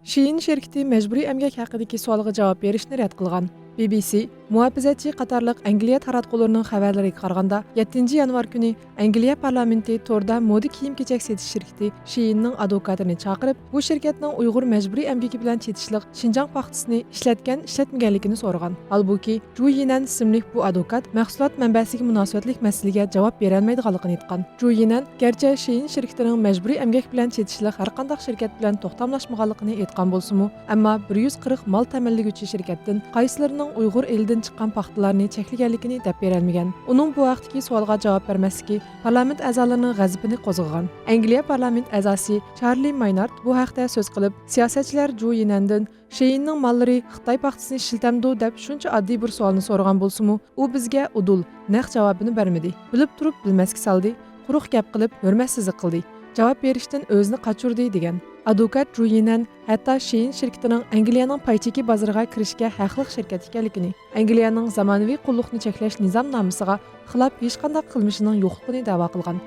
Shein şirketi mecburiy emgak haqidagi savolga javob berishni rad qilgan. BBC muhofizatchi qatorliq Angliya taratqularının xabarlariga qaraganda 7 yanvar kuni Angliya parlamenti torda moda kiyim-kechak setish shirkati Sheinning advokatini chaqirib, bu shirkatning Uyg'ur majburiy emgaki bilan chetishliq Xinjiang paxtasini ishlatgan-ishlatmaganligini so'ragan. Holbuki, Zhu Yinan ismli bu advokat mahsulot manbasiga munosabatlik masalaga javob bera olmaydiganligini aytgan. Zhu Yinan garchi Shein shirkatining majburiy emgak bilan chetishliq har qanday shirkat bilan to'xtamlashmaganligini aytgan bo'lsa-mu, ammo 140 mol ta'minlaguvchi shirkatdan qaysilarining Uyg'ur elidan chiqqan paxtalarni cheklaganligini deb berolmagan. Uning bu vaqtdagi savolga javob bermasligi parlament a'zolarining g'azabini qo'zg'agan. Angliya parlament a'zosi Charlie Maynard bu haqda so'z qilib, siyosatchilar Zhu Yinandan Sheinning mollari Xitoy paxtasini ishiltamdi deb shuncha oddiy bir savolni so'ragan bo'lsa-mu, u bizga udul, naq javobini bermadi. Bilib turib bilmasga soldi, quruq gap qilib, hurmatsizlik qildi. Javob berishdan o'zini qochirdi degan. Advokat Zhu Yinan hatto Shein shirkatining Angliyaning paycheki bozoriga kirishga haqli shirkat ekanligini, Angliyaning zamonaviy qulluqni cheklash nizomnomasiga xilof hech qanday qilmishining yo'qligini da'vo qilgan.